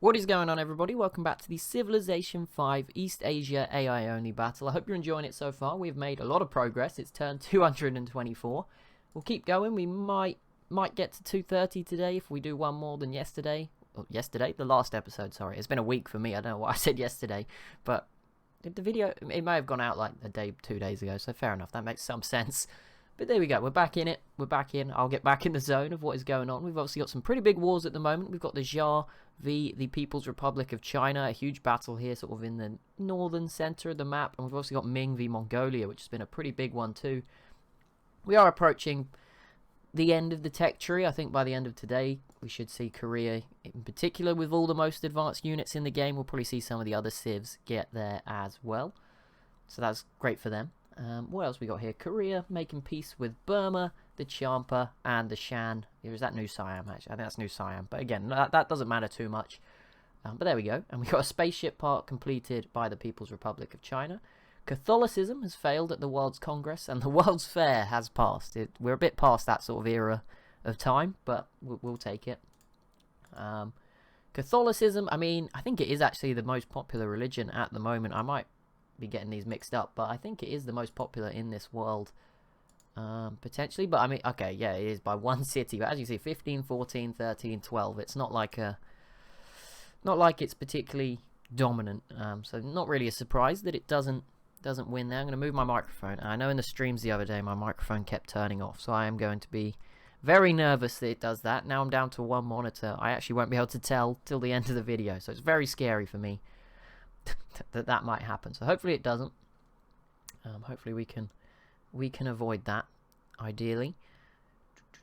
What is going on, everybody? Welcome back to the Civilization 5 East Asia AI only battle. I hope you're enjoying it so far. We've made a lot of progress. It's turned 224. We'll keep going. We might get to 230 today if we do one more than yesterday. Oh, yesterday? The last episode, sorry. It's been a week for me. I don't know why I said yesterday. But the video, it may have gone out like a day, 2 days ago. So fair enough. That makes some sense. But there we go. We're back in it. We're back in. I'll get back in the zone of what is going on. We've obviously got some pretty big wars at the moment. We've got the Xia v the People's Republic of China. A huge battle here sort of in the northern center of the map. And we've also got Ming v Mongolia, which has been a pretty big one too. We are approaching the end of the tech tree. I think by the end of today, we should see Korea in particular with all the most advanced units in the game. We'll probably see some of the other civs get there as well. So that's great for them. What else we got here? Korea making peace with Burma, the Champa, and the Shan. Is that New Siam, actually? I think that's New Siam. But again, that doesn't matter too much. But there we go. And we got a spaceship part completed by the People's Republic of China. Catholicism has failed at the World's Congress, and the World's Fair has passed. We're a bit past that sort of era of time, but we'll take it. Catholicism, I mean, I think it is actually the most popular religion at the moment. I might be getting these mixed up, but I think it is the most popular in this world, potentially. But I mean, okay, yeah, it is by one city, but as you see, 15, 14, 13, 12. It's not like it's particularly dominant, so not really a surprise that it doesn't win there. I'm going to move my microphone. I know in the streams the other day my microphone kept turning off, so I am going to be very nervous that it does that. Now I'm down to one monitor. I actually won't be able to tell till the end of the video, so it's very scary for me that might happen. So hopefully it doesn't. Hopefully we can avoid that, ideally.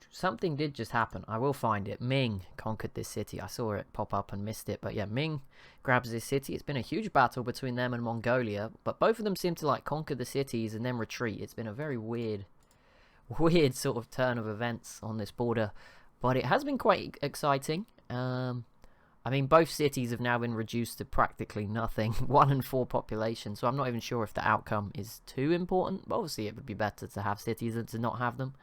Something did just happen. I will find it. Ming conquered this city. I saw it pop up and missed it, but yeah, Ming grabs this city. It's been a huge battle between them and Mongolia, but both of them seem to like conquer the cities and then retreat. It's been a very weird sort of turn of events on this border, but it has been quite exciting. I mean, both cities have now been reduced to practically nothing, 1 in 4 population, so I'm not even sure if the outcome is too important. But obviously, it would be better to have cities than to not have them.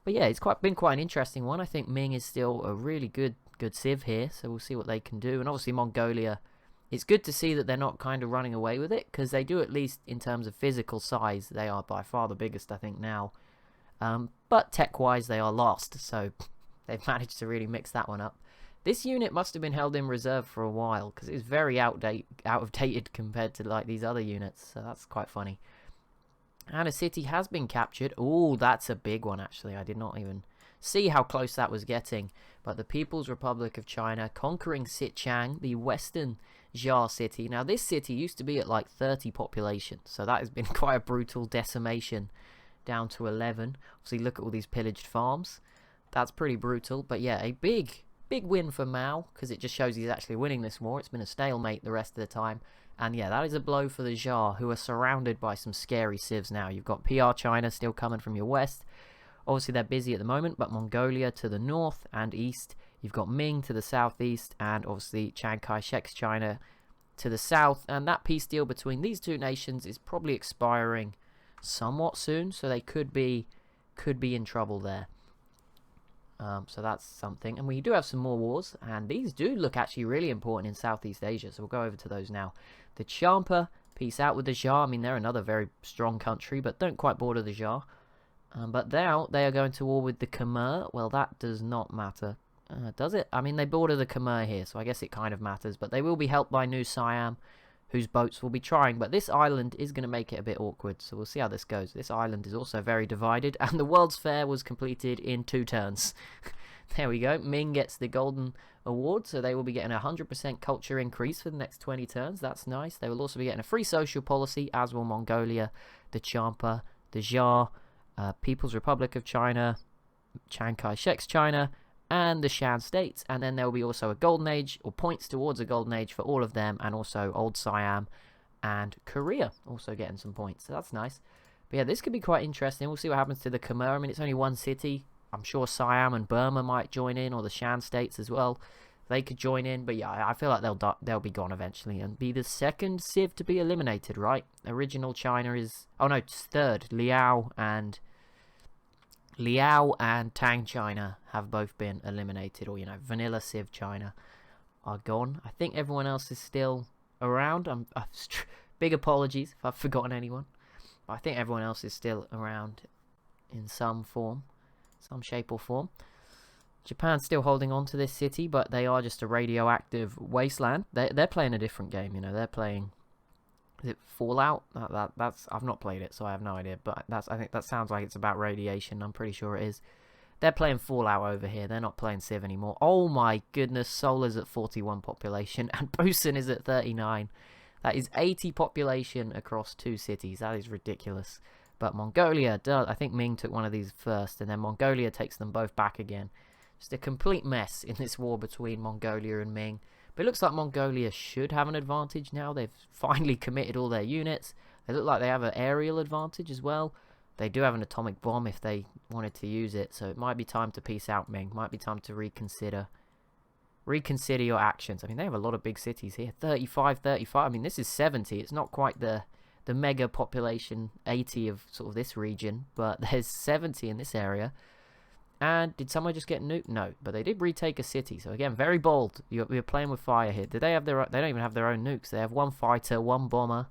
But yeah, it's been quite an interesting one. I think Ming is still a really good civ here, so we'll see what they can do. And obviously, Mongolia, it's good to see that they're not kind of running away with it, because they do, at least in terms of physical size, they are by far the biggest, I think, now. But tech-wise, they are last, so they've managed to really mix that one up. This unit must have been held in reserve for a while, because it's very out of dated compared to like these other units, so that's quite funny. And a city has been captured. Oh, that's a big one, actually. I did not even see how close that was getting. But the People's Republic of China conquering Sichuan, the western Xia city. Now, this city used to be at like 30 population, so that has been quite a brutal decimation down to 11. Obviously, look at all these pillaged farms. That's pretty brutal, but yeah, a big win for Mao, because it just shows he's actually winning this war. It's been a stalemate the rest of the time. And yeah, that is a blow for the Xia, who are surrounded by some scary civs now. You've got PR China still coming from your west. Obviously, they're busy at the moment, but Mongolia to the north and east. You've got Ming to the southeast, and obviously Chiang Kai-shek's China to the south. And that peace deal between these two nations is probably expiring somewhat soon, so they could be in trouble there. So that's something. And we do have some more wars, and these do look actually really important in Southeast Asia, so we'll go over to those now. The Champa, peace out with the Xia. I mean, they're another very strong country, but don't quite border the Xia. But now they are going to war with the Khmer. Well, that does not matter, does it? I mean, they border the Khmer here, so I guess it kind of matters, but they will be helped by New Siam, whose boats will be trying. But this island is going to make it a bit awkward, so we'll see how this goes. This island is also very divided, and the World's Fair was completed in 2 turns. There we go. Ming gets the Golden Award, so they will be getting a 100% culture increase for the next 20 turns. That's nice. They will also be getting a free social policy, as will Mongolia, the Champa, the Xia, People's Republic of China, Chiang Kai-shek's China, and the Shan states. And then there will be also a golden age, or points towards a golden age for all of them, and also Old Siam and Korea also getting some points, so that's nice. But yeah, this could be quite interesting. We'll see what happens to the Khmer. I mean, it's only one city. I'm sure Siam and Burma might join in, or the Shan states as well. They could join in, but yeah, I feel like they'll be gone eventually and be the second civ to be eliminated, right? Original China is, oh no, it's third. Liao and Tang China have both been eliminated, or, you know, Vanilla Civ China are gone. I think everyone else is still around. Big apologies if I've forgotten anyone. But I think everyone else is still around in some form, some shape or form. Japan's still holding on to this city, but they are just a radioactive wasteland. They're playing a different game, you know. They're playing, is it Fallout? That's I've not played it, so I have no idea. But I think that sounds like it's about radiation. I'm pretty sure it is. They're playing Fallout over here. They're not playing Civ anymore. Oh my goodness, Seoul is at 41 population and Busan is at 39. That is 80 population across 2 cities. That is ridiculous. But Mongolia does. I think Ming took one of these first, and then Mongolia takes them both back again. Just a complete mess in this war between Mongolia and Ming. But it looks like Mongolia should have an advantage now. They've finally committed all their units. They look like they have an aerial advantage as well. They do have an atomic bomb if they wanted to use it. So it might be time to peace out, Ming. Might be time to reconsider your actions. I mean, they have a lot of big cities here. 35, 35. I mean, this is 70. It's not quite the mega population 80 of sort of this region. But there's 70 in this area. And did someone just get nuked? No, but they did retake a city. So again, very bold. You're playing with fire here. Did they have their? They don't even have their own nukes. They have 1 fighter, 1 bomber,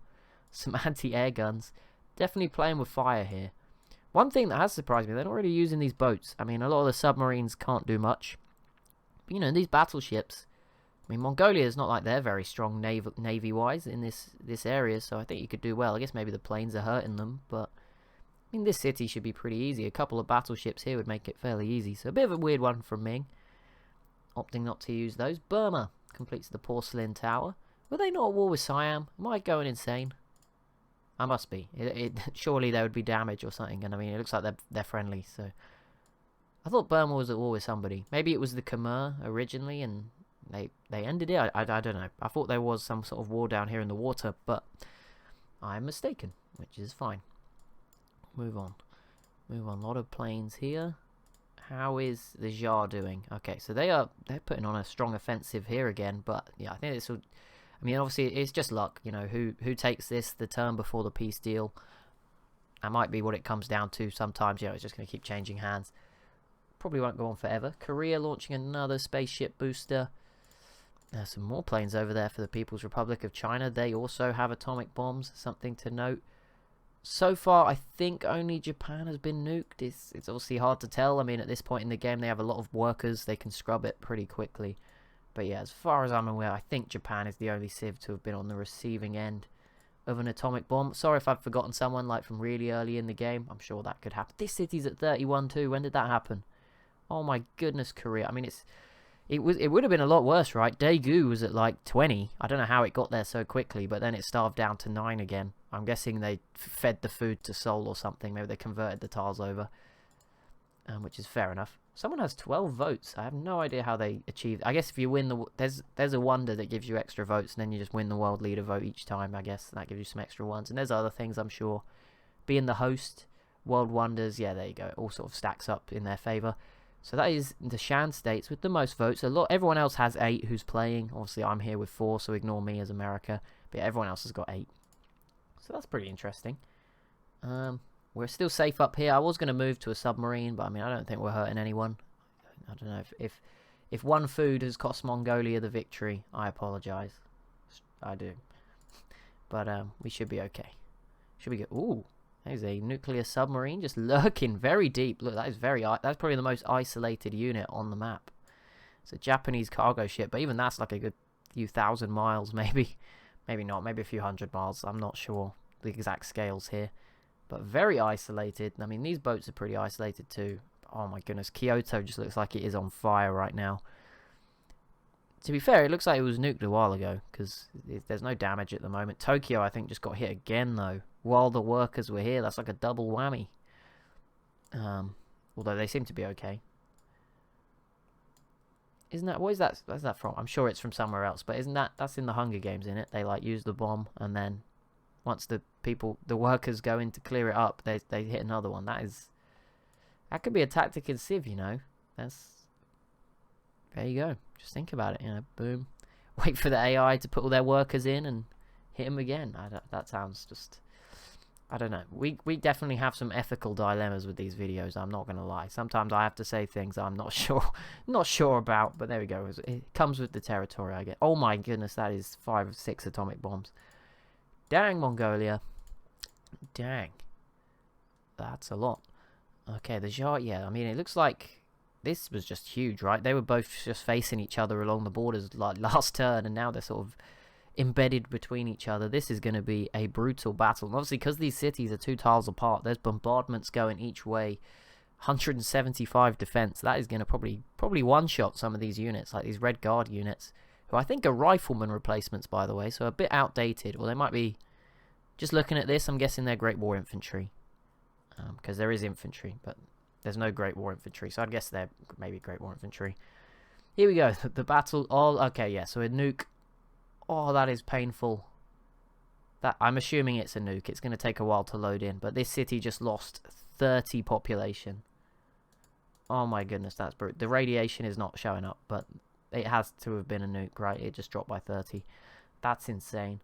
some anti-air guns. Definitely playing with fire here. One thing that has surprised me, they're not really using these boats. I mean, a lot of the submarines can't do much. But you know, these battleships. I mean, Mongolia is not like they're very strong navy-wise in this area. So I think you could do well. I guess maybe the planes are hurting them, but. I mean, this city should be pretty easy. A couple of battleships here would make it fairly easy. So a bit of a weird one from Ming. Opting not to use those. Burma completes the porcelain tower. Were they not at war with Siam? Am I going insane? I must be. Surely there would be damage or something. And I mean, it looks like they're friendly. So I thought Burma was at war with somebody. Maybe it was the Khmer originally and they ended it. I don't know. I thought there was some sort of war down here in the water. But I'm mistaken, which is fine. Move on. A lot of planes here. How is the Jar doing? Okay, so they're putting on a strong offensive here again, but yeah, I think this will. I mean, obviously it's just luck, you know, who takes this the turn before the peace deal. That might be what it comes down to sometimes. You know, it's just going to keep changing hands. Probably won't go on forever. Korea launching another spaceship booster. There's some more planes over there for the People's Republic of China. They also have atomic bombs. Something to note. So far, I think only Japan has been nuked. It's obviously hard to tell. I mean, at this point in the game, they have a lot of workers. They can scrub it pretty quickly. But yeah, as far as I'm aware, I think Japan is the only civ to have been on the receiving end of an atomic bomb. Sorry if I've forgotten someone, like from really early in the game. I'm sure that could happen. This city's at 31 too. When did that happen? Oh my goodness, Korea. I mean, it would have been a lot worse, right? Daegu was at like 20. I don't know how it got there so quickly, but then it starved down to 9 again. I'm guessing they fed the food to Seoul or something. Maybe they converted the tiles over, which is fair enough. Someone has 12 votes. I have no idea how they achieved. I guess if you win there's a wonder that gives you extra votes, and then you just win the world leader vote each time. I guess that gives you some extra ones. And there's other things, I'm sure. Being the host, world wonders. Yeah, there you go. It all sort of stacks up in their favor. So that is the Shan states with the most votes. Everyone else has 8 who's playing. Obviously, I'm here with 4, so ignore me as America. But yeah, everyone else has got 8. So that's pretty interesting. We're still safe up here. I was going to move to a submarine, but I mean, I don't think we're hurting anyone. I don't know if one food has cost Mongolia the victory. I apologize. I do. But we should be okay. Should we get? Ooh. There's a nuclear submarine just lurking very deep. Look, that's probably the most isolated unit on the map. It's a Japanese cargo ship, but even that's like a good few thousand miles, maybe. Maybe not, maybe a few hundred miles. I'm not sure the exact scales here. But very isolated. I mean, these boats are pretty isolated too. Oh my goodness, Kyoto just looks like it is on fire right now. To be fair, it looks like it was nuked a while ago, because there's no damage at the moment. Tokyo, I think, just got hit again, though, while the workers were here. That's like a double whammy. Although they seem to be okay. Isn't that... Where's that from? I'm sure it's from somewhere else, but isn't that... That's in the Hunger Games, isn't it? They, like, use the bomb, and then once the workers go in to clear it up, they hit another one. That could be a tactic in Civ, you know. There you go. Just think about it, you know. Boom. Wait for the AI to put all their workers in and hit them again. That sounds just I don't know. We definitely have some ethical dilemmas with these videos. I'm not gonna lie. Sometimes I have to say things I'm not sure about. But there we go. It comes with the territory, I get. Oh my goodness, that is 5 or 6 atomic bombs. Dang, Mongolia. Dang. That's a lot. Okay, the Tsar. Yeah, I mean, it looks like this was just huge, right? They were both just facing each other along the borders like last turn, and now they're sort of embedded between each other. This is going to be a brutal battle. And obviously, because these cities are 2 tiles apart, there's bombardments going each way. 175 defense. That is going to probably one-shot some of these units, like these Red Guard units, who I think are rifleman replacements, by the way, so a bit outdated. Well, they might be... Just looking at this, I'm guessing they're Great War infantry. Because there is infantry, but there's no Great War infantry, so I'd guess they're maybe Great War infantry. Here we go. The battle... Oh, okay, yeah, so a nuke... Oh, that is painful. I'm assuming it's a nuke. It's going to take a while to load in. But this city just lost 30 population. Oh my goodness, that's brutal. The radiation is not showing up, but it has to have been a nuke, right? It just dropped by 30. That's insane.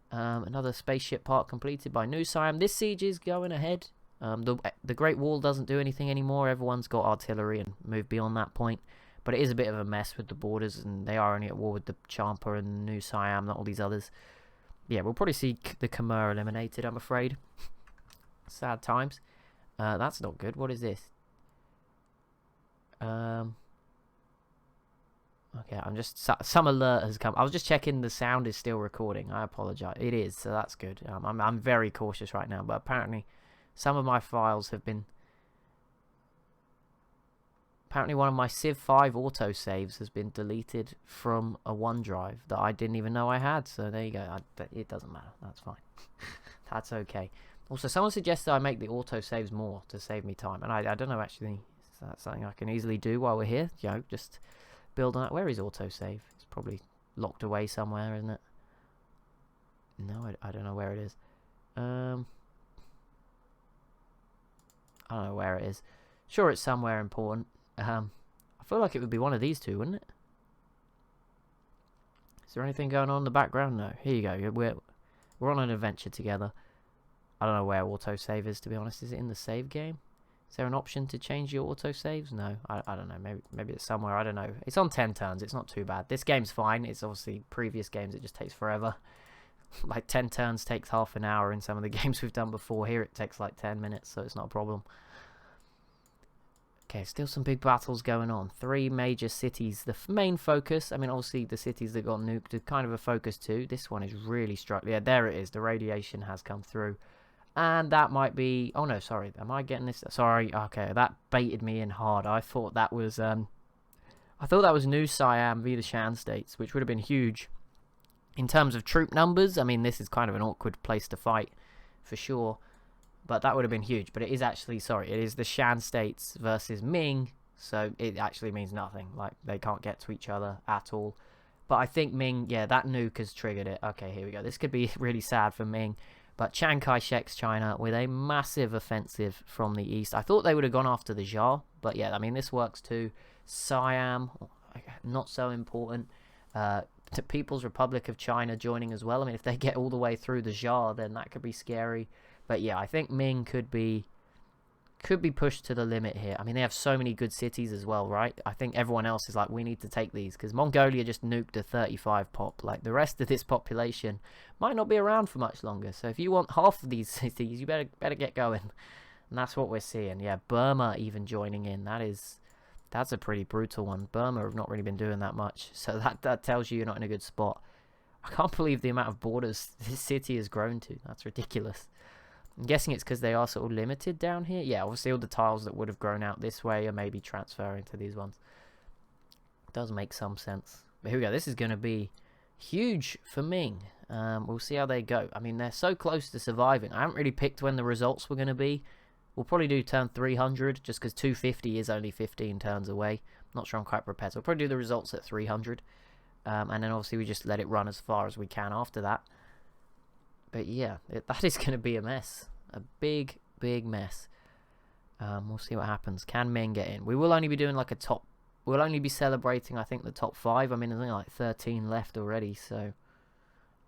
Another spaceship part completed by New Siam. This siege is going ahead. The Great Wall doesn't do anything anymore. Everyone's got artillery and moved beyond that point. But it is a bit of a mess with the borders, and they are only at war with the Champa and New Siam, not all these others. Yeah, we'll probably see the Khmer eliminated, I'm afraid. Sad times. That's not good. What is this? Okay, I'm just... Some alert has come. I was just checking the sound is still recording. I apologize. It is, so that's good. I'm very cautious right now, but apparently some of my files have been... Apparently one of my Civ 5 autosaves has been deleted from a OneDrive that I didn't even know I had. So there you go. It doesn't matter. That's fine. That's okay. Also, someone suggested I make the autosaves more to save me time. And I don't know, actually. Is that something I can easily do while we're here? You know, just build on that. Where is autosave? It's probably locked away somewhere, isn't it? No, I don't know where it is. I don't know where it is. Sure, it's somewhere important. I feel like it would be one of these two, wouldn't it? Is there anything going on in the background? No. Here you go. We're on an adventure together. I don't know where autosave is, to be honest. Is it in the save game? Is there an option to change your autosaves? No. I don't know. Maybe it's somewhere. I don't know. It's on 10 turns. It's not too bad. This game's fine. It's obviously previous games. It just takes forever. Like 10 turns takes half an hour in some of the games we've done before. Here it takes like 10 minutes, so it's not a problem. Okay, still some big battles going on. 3 major cities. The main focus, I mean, obviously the cities that got nuked are kind of a focus too. This one is really struggling. Yeah, there it is. The radiation has come through. And that might be... Oh, no, sorry. Am I getting this? Sorry. Okay, that baited me in hard. I thought that was... New Siam via the Shan states, which would have been huge. In terms of troop numbers, I mean, this is kind of an awkward place to fight, for sure. But that would have been huge. But it is actually, sorry, it is the Shan states versus Ming. So it actually means nothing. Like, they can't get to each other at all. But I think Ming, yeah, that nuke has triggered it. Okay, here we go. This could be really sad for Ming. But Chiang Kai-shek's China with a massive offensive from the east. I thought they would have gone after the Xia. But yeah, I mean, this works too. Siam, not so important. To People's Republic of China joining as well. I mean, if they get all the way through the Xia, then that could be scary. But yeah, I think Ming could be pushed to the limit here. I mean, they have so many good cities as well, right? I think everyone else is like, we need to take these, because Mongolia just nuked a 35 pop. Like, the rest of this population might not be around for much longer. So if you want half of these cities, you better get going. And that's what we're seeing. Yeah, Burma even joining in. That's a pretty brutal one. Burma have not really been doing that much. So that tells you you're not in a good spot. I can't believe the amount of borders this city has grown to. That's ridiculous. I'm guessing it's because they are sort of limited down here. Yeah, obviously all the tiles that would have grown out this way are maybe transferring to these ones. Does make some sense. But here we go. This is going to be huge for Ming. We'll see how they go. I mean, they're so close to surviving. I haven't really picked when the results were going to be. We'll probably do turn 300, just because 250 is only 15 turns away. Not sure I'm quite prepared. So we'll probably do the results at 300. And then obviously we just let it run as far as we can after that. But yeah, that is going to be a mess. A big, big mess. We'll see what happens. Can Ming get in? We will only be doing like a top... We'll only be celebrating, I think, the top 5. I mean, there's only like 13 left already, so...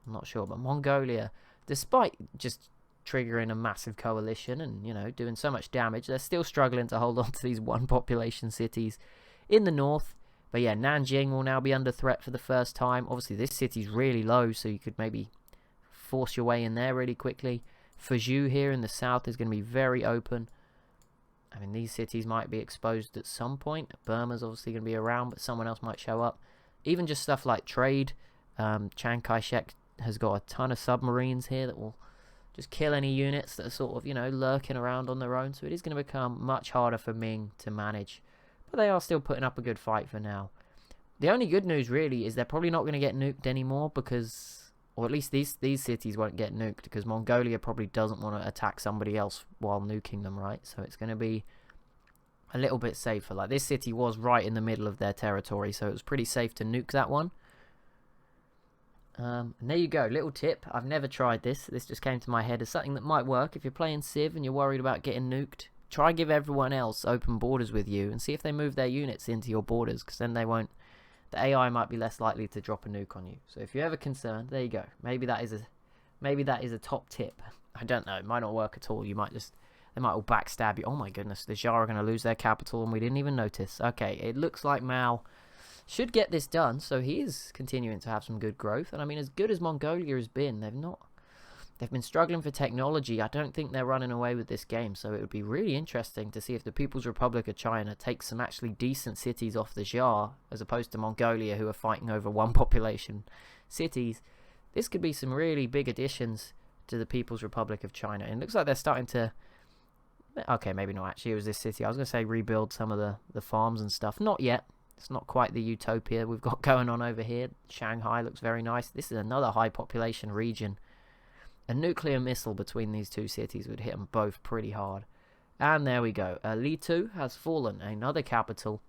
I'm not sure. But Mongolia, despite just triggering a massive coalition and, you know, doing so much damage. They're still struggling to hold on to these one population cities in the north. But yeah, Nanjing will now be under threat for the first time. Obviously, this city's really low, so you could maybe force your way in there really quickly. Fuzhou here in the south is going to be very open. I mean, these cities might be exposed at some point. Burma's obviously going to be around, but someone else might show up. Even just stuff like trade. Chiang Kai-shek has got a ton of submarines here that will just kill any units that are sort of, you know, lurking around on their own. So it is going to become much harder for Ming to manage. But they are still putting up a good fight for now. The only good news really is they're probably not going to get nuked anymore because, or at least these cities won't get nuked because Mongolia probably doesn't want to attack somebody else while nuking them, right? So it's going to be a little bit safer. Like, this city was right in the middle of their territory, so it was pretty safe to nuke that one. And there you go, little tip. I've never tried this. This just came to my head as something that might work. If you're playing Civ and you're worried about getting nuked, try give everyone else open borders with you and see if they move their units into your borders, because then they won't. The AI might be less likely to drop a nuke on you. So if you're ever concerned, there you go. Maybe that is a top tip. I don't know. It might not work at all. They might all backstab you. Oh my goodness, the Jar are going to lose their capital and we didn't even notice. Okay, it looks like Mao should get this done, so he is continuing to have some good growth. And I mean, as good as Mongolia has been, they've been struggling for technology. I don't think they're running away with this game, so it would be really interesting to see if the People's Republic of China takes some actually decent cities off the Jar, as opposed to Mongolia, who are fighting over one population cities. This could be some really big additions to the People's Republic of China. And it looks like they're starting to... Okay, maybe not actually. It was this city. I was going to say rebuild some of the farms and stuff. Not yet. It's not quite the utopia we've got going on over here. Shanghai looks very nice. This is another high population region. A nuclear missile between these two cities would hit them both pretty hard. And there we go. Litu has fallen. Another capital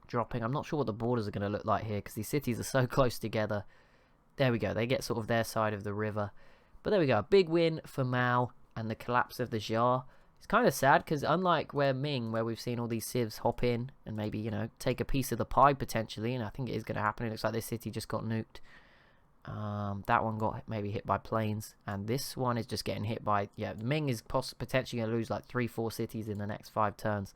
dropping. I'm not sure what the borders are going to look like here because these cities are so close together. There we go. They get sort of their side of the river. But there we go. A big win for Mao and the collapse of the Jar. It's kind of sad because unlike Ming, where we've seen all these civs hop in and maybe, you know, take a piece of the pie potentially, and I think it is going to happen. It looks like this city just got nuked. That one got maybe hit by planes, and this one is just getting hit by... Yeah, Ming is potentially going to lose like 3-4 cities in the next 5 turns.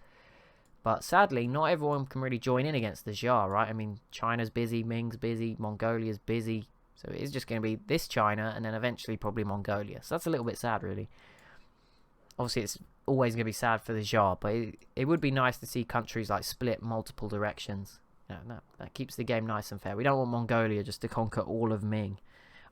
But sadly, not everyone can really join in against the Jar, right? I mean, China's busy, Ming's busy, Mongolia's busy. So it is just going to be this China and then eventually probably Mongolia. So that's a little bit sad, really. Obviously, it's always going to be sad for the Jar, but it would be nice to see countries like split multiple directions. You know, that keeps the game nice and fair. We don't want Mongolia just to conquer all of Ming.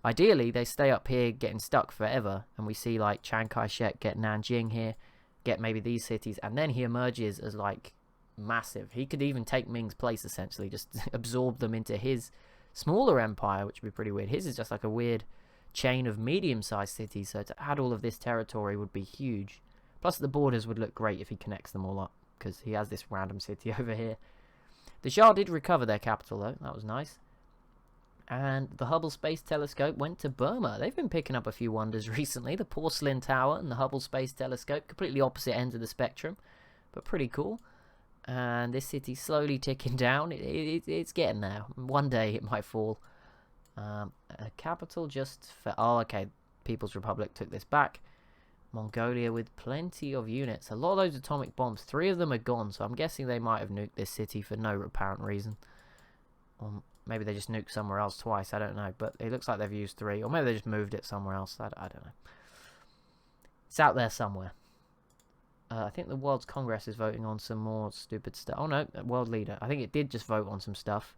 Ideally, they stay up here getting stuck forever, and we see like Chiang Kai-shek get Nanjing here, get maybe these cities, and then he emerges as like massive. He could even take Ming's place, essentially, just absorb them into his smaller empire, which would be pretty weird. His is just like a weird chain of medium-sized cities, so to add all of this territory would be huge. Plus the borders would look great if he connects them all up, because he has this random city over here. The Shah did recover their capital though, that was nice. And the Hubble Space Telescope went to Burma. They've been picking up a few wonders recently. The Porcelain Tower and the Hubble Space Telescope, completely opposite ends of the spectrum, but pretty cool. And this city's slowly ticking down. It's getting there. One day it might fall. A capital just for... Oh, okay. People's Republic took this back. Mongolia with plenty of units. A lot of those atomic bombs. 3 of them are gone, so I'm guessing they might have nuked this city for no apparent reason. Or maybe they just nuked somewhere else twice. I don't know. But it looks like they've used 3. Or maybe they just moved it somewhere else. I don't know. It's out there somewhere. I think the World's Congress is voting on some more stupid stuff. Oh no, World Leader. I think it did just vote on some stuff.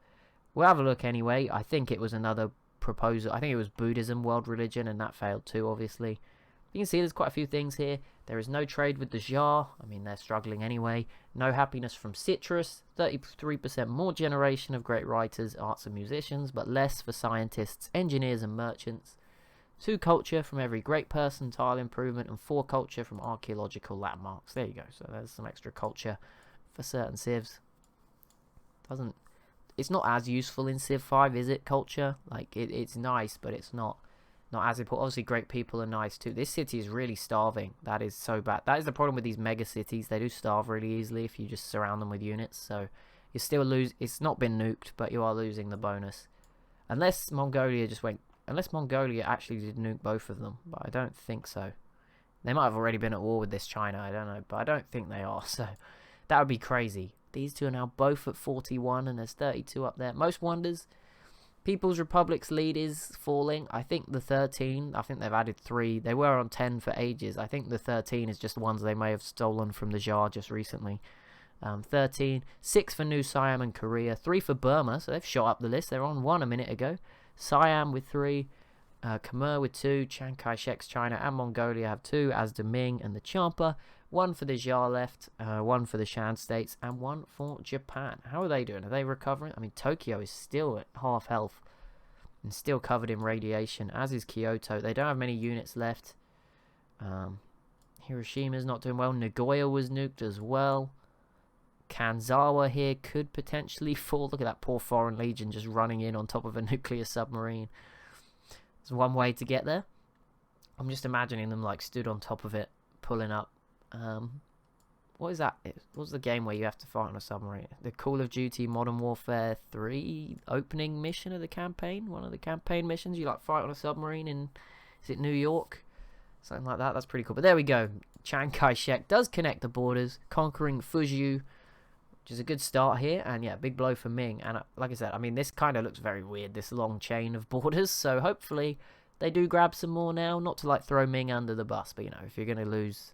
We'll have a look anyway. I think it was another proposal. I think it was Buddhism, world religion, and that failed too, obviously. You can see there's quite a few things here. There is no trade with the Jar. I mean, they're struggling anyway. No happiness from Citrus. 33% more generation of great writers, arts and musicians, but less for scientists, engineers and merchants. 2 culture from every great person, tile improvement, and 4 culture from archaeological landmarks. There you go. So there's some extra culture for certain civs. It's not as useful in Civ 5, is it, culture? Like, it's nice, but it's not as important. Obviously, great people are nice too. This city is really starving. That is so bad. That is the problem with these mega cities. They do starve really easily if you just surround them with units. So you still lose. It's not been nuked, but you are losing the bonus. Unless Mongolia actually did nuke both of them, but I don't think so. They might have already been at war with this China, I don't know, but I don't think they are, so that would be crazy. These two are now both at 41, and there's 32 up there. Most wonders, People's Republic's lead is falling. I think the 13, I think they've added 3. They were on 10 for ages. I think the 13 is just ones they may have stolen from the Jar just recently. 13, 6 for New Siam and Korea, 3 for Burma, so they've shot up the list. They're on 1 a minute ago. Siam with 3, Khmer with 2, Chiang Kai-shek's China and Mongolia have 2, as do Ming and the Champa. 1 for the Jar left, 1 for the Shan states, and 1 for Japan. How are they doing? Are they recovering? I mean, Tokyo is still at half health and still covered in radiation, as is Kyoto. They don't have many units left. Hiroshima's not doing well. Nagoya was nuked as well. Kanzawa here could potentially fall. Look at that poor Foreign Legion just running in on top of a nuclear submarine. There's one way to get there. I'm just imagining them like stood on top of it, pulling up. What is that? What's the game where you have to fight on a submarine? The Call of Duty Modern Warfare 3 opening mission of the campaign. One of the campaign missions. You like fight on a submarine in, is it New York? Something like that. That's pretty cool. But there we go. Chiang Kai-shek does connect the borders, conquering Fuzhou, which is a good start here. And yeah, big blow for Ming. And like I said, I mean, this kind of looks very weird, this long chain of borders. So hopefully they do grab some more now. Not to like throw Ming under the bus, but you know, if you're going to lose,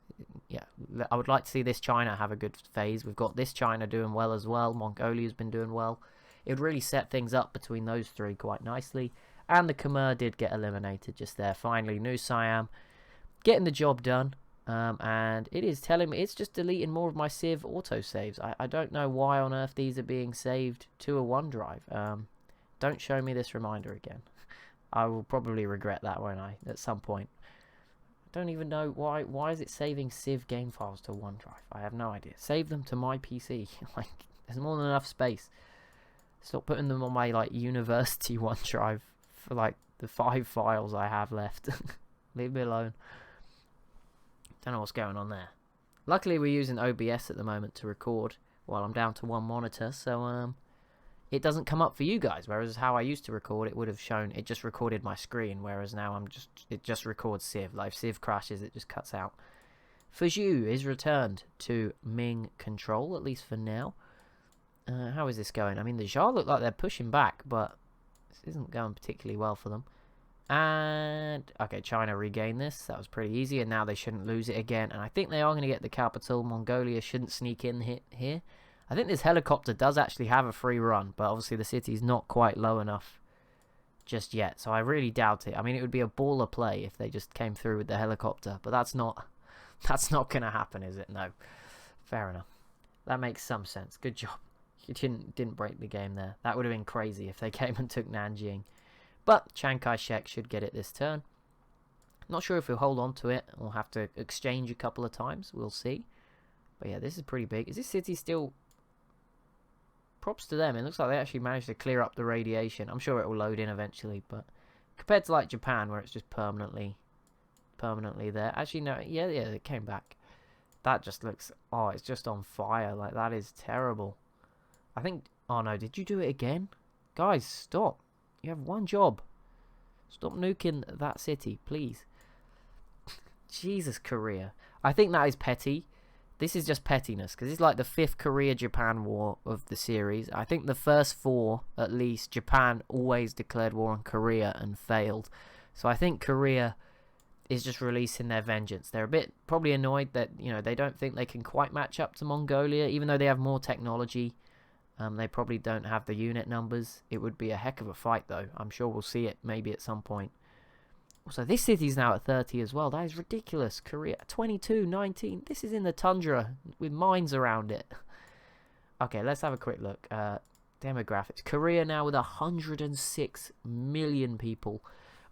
yeah, I would like to see this China have a good phase. We've got this China doing well as well. Mongolia's been doing well. It would really set things up between those three quite nicely. And the Khmer did get eliminated just there. Finally, New Siam getting the job done. And it is telling me it's just deleting more of my Civ autosaves. I don't know why on earth these are being saved to a OneDrive. Don't show me this reminder again. I will probably regret that, won't I, at some point. I don't even know why. Why is it saving Civ game files to OneDrive? I have no idea. Save them to my PC. Like, there's more than enough space. Stop putting them on my like university OneDrive for like the 5 files I have left. Leave me alone. Don't know what's going on there. Luckily, we're using OBS at the moment to record while I'm down to 1 monitor, so it doesn't come up for you guys. Whereas how I used to record, it would have shown it just recorded my screen. Whereas now it just records Civ. Like if Civ crashes, it just cuts out. Fuzhou is returned to Ming control, at least for now. How is this going? I mean, the Jar look like they're pushing back, but this isn't going particularly well for them. And okay, China regained this. That was pretty easy, and now they shouldn't lose it again. And I think they are going to get the capital. Mongolia shouldn't sneak in here. I think this helicopter does actually have a free run, but obviously the city's not quite low enough just yet. So I really doubt it. I mean, it would be a baller play if they just came through with the helicopter, but that's not going to happen, is it? No. Fair enough. That makes some sense. Good job. You didn't break the game there. That would have been crazy if they came and took Nanjing. But Chiang Kai-shek should get it this turn. Not sure if he'll hold on to it. We'll have to exchange a couple of times. We'll see. But yeah, this is pretty big. Is this city still... Props to them. It looks like they actually managed to clear up the radiation. I'm sure it will load in eventually. But compared to like Japan, where it's just permanently there. Actually, no. Yeah, it came back. That just looks... Oh, it's just on fire. Like, that is terrible. I think... Oh, no. Did you do it again? Guys, stop. You have one job. Stop nuking that city, please. Jesus, Korea. I think that is petty. This is just pettiness, because it's like the 5th Korea-Japan war of the series. I think the first 4, at least, Japan always declared war on Korea and failed. So I think Korea is just releasing their vengeance. They're a bit probably annoyed that, you know, they don't think they can quite match up to Mongolia, even though they have more technology. They probably don't have the unit numbers. It would be a heck of a fight, though. I'm sure we'll see it maybe at some point. Also, this city's now at 30 as well. That is ridiculous. Korea, 22, 19. This is in the tundra with mines around it. Okay, let's have a quick look. Demographics. Korea now with 106 million people.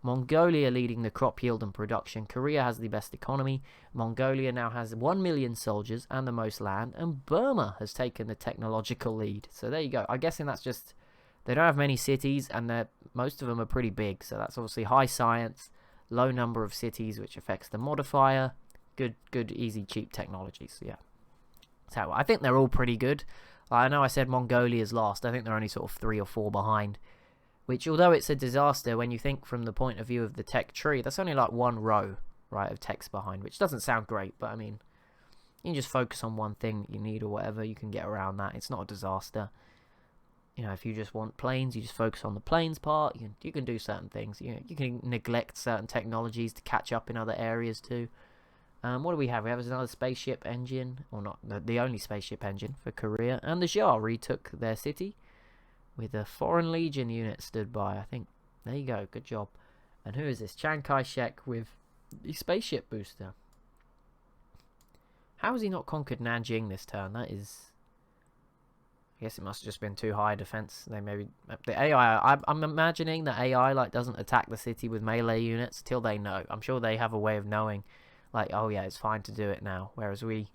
Mongolia leading the crop yield and production. Korea has the best economy. Mongolia now has 1 million soldiers and the most land. And Burma has taken the technological lead. So there you go. I'm guessing that's just... They don't have many cities, and most of them are pretty big. So that's obviously high science, low number of cities, which affects the modifier. Good, easy, cheap technologies. So yeah. So I think they're all pretty good. I know I said Mongolia's last. I think they're only sort of 3 or 4 behind. Which, although it's a disaster, when you think from the point of view of the tech tree, that's only like 1 row, right, of text behind, which doesn't sound great, but I mean, you can just focus on one thing that you need or whatever. You can get around that. It's not a disaster. You know, if you just want planes, you just focus on the planes part. You can do certain things. You can neglect certain technologies to catch up in other areas too. What do we have? We have another spaceship engine, or not the only spaceship engine for Korea. And the Tsar retook their city with a Foreign Legion unit stood by. I think there you go. Good job. And who is this? Chiang Kai-shek with the spaceship booster. How has he not conquered Nanjing this turn? That is... I guess it must have just been too high defense. They maybe... The AI... I'm imagining that AI like doesn't attack the city with melee units till they know. I'm sure they have a way of knowing, like, oh yeah, it's fine to do it now. Whereas we,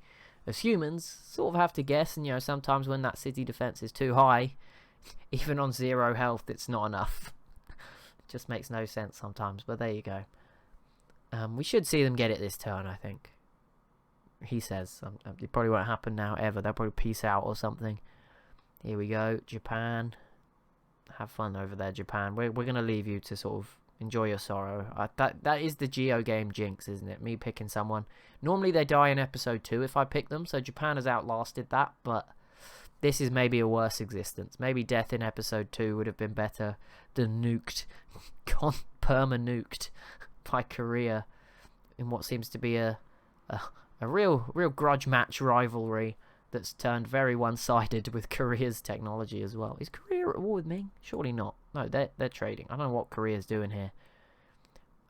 as humans, sort of have to guess. And, you know, sometimes when that city defense is too high, even on 0 health, it's not enough. It just makes no sense sometimes. But there you go. We should see them get it this turn, I think. He says. It probably won't happen now ever. They'll probably peace out or something. Here we go. Japan. Have fun over there, Japan. We're going to leave you to sort of enjoy your sorrow. That is the Geo game jinx, isn't it? Me picking someone. Normally they die in episode 2 if I pick them. So Japan has outlasted that. But this is maybe a worse existence. Maybe death in episode 2 would have been better than nuked. Perma-nuked by Korea. In what seems to be a real grudge match rivalry that's turned very one-sided with Korea's technology as well. Is Korea at war with Ming? Surely not. No, they're trading. I don't know what Korea's doing here.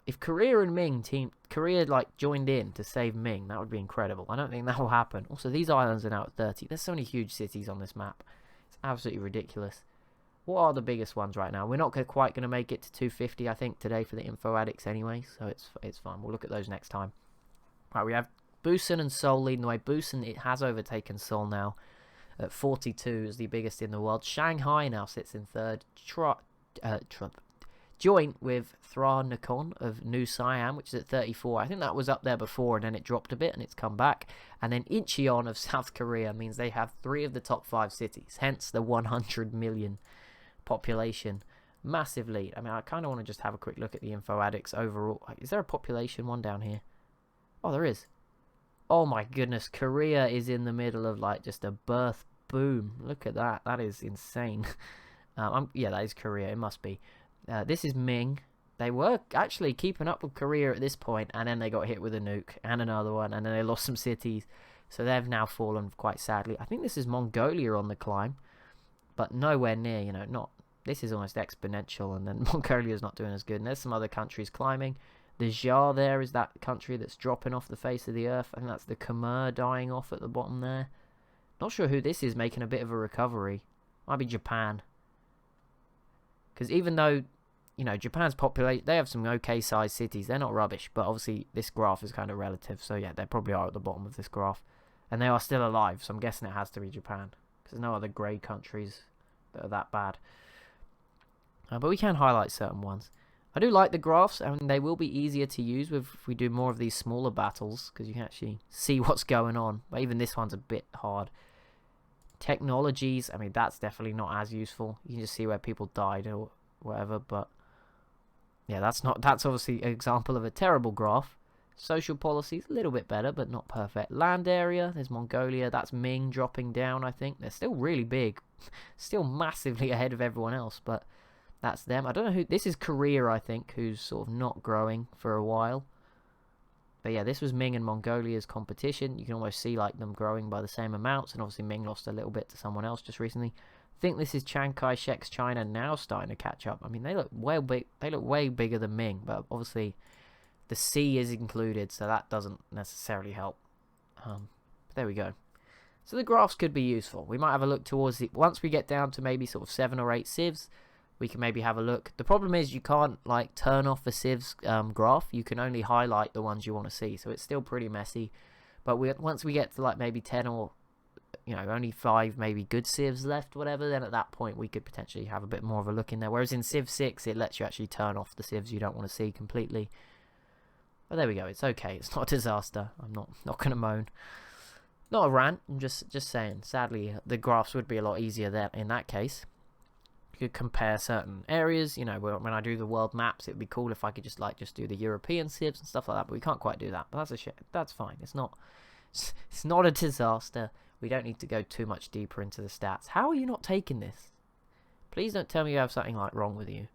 If Korea and Ming Korea like joined in to save Ming, that would be incredible. I don't think that will happen. Also, these islands are now at 30. There's so many huge cities on this map. It's absolutely ridiculous. What are the biggest ones right now? We're not quite going to make it to 250, I think, today for the info addicts anyway, so it's fine. We'll look at those next time. Right, we have Busan and Seoul leading the way. Busan, it has overtaken Seoul now at 42 is the biggest in the world. Shanghai now sits in third, joint with Thra Nakhon of New Siam, which is at 34. I think that was up there before and then it dropped a bit and it's come back. And then Incheon of South Korea means they have 3 of the top 5 cities, hence the 100 million population. Massive lead. I mean, I kind of want to just have a quick look at the info addicts overall. Is there a population one down here? Oh, there is. Oh my goodness, Korea is in the middle of like just a birth boom. Look at that. That is insane. Yeah, that is Korea. It must be. This is Ming. They were actually keeping up with Korea at this point, and then they got hit with a nuke and another one, and then they lost some cities. So they've now fallen quite sadly. I think this is Mongolia on the climb, but nowhere near, you know, not... This is almost exponential, and then Mongolia's not doing as good. And there's some other countries climbing. The Xia there is that country that's dropping off the face of the earth. I think that's the Khmer dying off at the bottom there. Not sure who this is making a bit of a recovery. Might be Japan. Because even though, you know, Japan's population, they have some okay sized cities. They're not rubbish, but obviously this graph is kind of relative. So yeah, they probably are at the bottom of this graph. And they are still alive, so I'm guessing it has to be Japan. Because there's no other grey countries that are that bad. But we can highlight certain ones. I do like the graphs, and they will be easier to use if we do more of these smaller battles, because you can actually see what's going on. But even this one's a bit hard. Technologies, I mean, that's definitely not as useful. You can just see where people died or whatever, but yeah, that's obviously an example of a terrible graph. Social policies, a little bit better, but not perfect. Land area, there's Mongolia, that's Ming dropping down, I think. They're still really big, still massively ahead of everyone else, but that's them. I don't know who... This is Korea, I think, who's sort of not growing for a while. But yeah, this was Ming and Mongolia's competition. You can almost see like them growing by the same amounts. And obviously Ming lost a little bit to someone else just recently. I think this is Chiang Kai-shek's China now starting to catch up. I mean, they look way bigger than Ming. But obviously the sea is included, so that doesn't necessarily help. But there we go. So the graphs could be useful. We might have a look towards the... Once we get down to maybe sort of 7 or 8 civs, we can maybe have a look. The problem is you can't like turn off the civs graph. You can only highlight the ones you want to see. So it's still pretty messy. But once we get to like maybe 10 or, you know, only 5 maybe good civs left, whatever, then at that point we could potentially have a bit more of a look in there. Whereas in Civ 6, it lets you actually turn off the civs you don't want to see completely. But there we go. It's okay. It's not a disaster. I'm not going to moan. Not a rant. I'm just saying. Sadly, the graphs would be a lot easier there in that case. could compare certain areas. You know, when I do the world maps, it'd be cool if I could just do the European civs and stuff like that. But we can't quite do that. But that's a shit. That's fine. It's not a disaster. We don't need to go too much deeper into the stats. How are you not taking this? Please don't tell me you have something like wrong with you.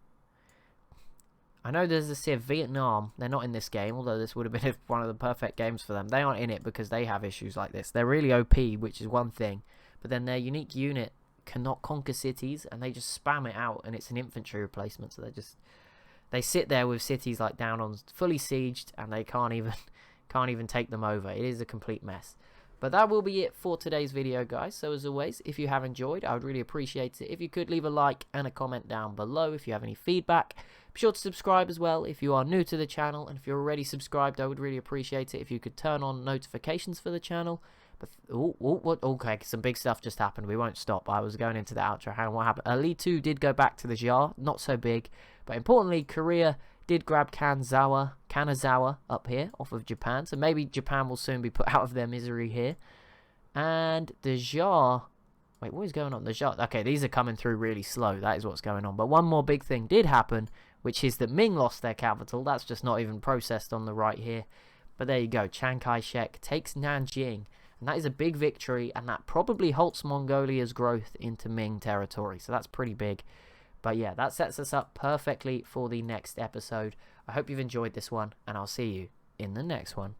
I know there's a Civ Vietnam. They're not in this game, although this would have been one of the perfect games for them. They aren't in it because they have issues like this. They're really OP, which is one thing. But then their unique unit cannot conquer cities, and they just spam it out, and it's an infantry replacement. So they sit there with cities like down on fully sieged, and they can't even take them over. It is a complete mess. But that will be it for today's video, guys. So as always, if you have enjoyed, I would really appreciate it if you could leave a like and a comment down below if you have any feedback. Be sure to subscribe as well if you are new to the channel, and if you're already subscribed, I would really appreciate it if you could turn on notifications for the channel. But okay, some big stuff just happened. We won't stop. I was going into the outro. Hang on, what happened? Elite 2 did go back to the Jar, not so big, but importantly, Korea did grab Kanazawa up here off of Japan, so maybe Japan will soon be put out of their misery here. And the Jar, wait, what is going on? The Jar, okay, these are coming through really slow. That is what's going on. But one more big thing did happen, which is that Ming lost their capital. That's just not even processed on the right here. But there you go. Chiang Kai-shek takes Nanjing. And that is a big victory, and that probably halts Mongolia's growth into Ming territory. So that's pretty big. But yeah, that sets us up perfectly for the next episode. I hope you've enjoyed this one, and I'll see you in the next one.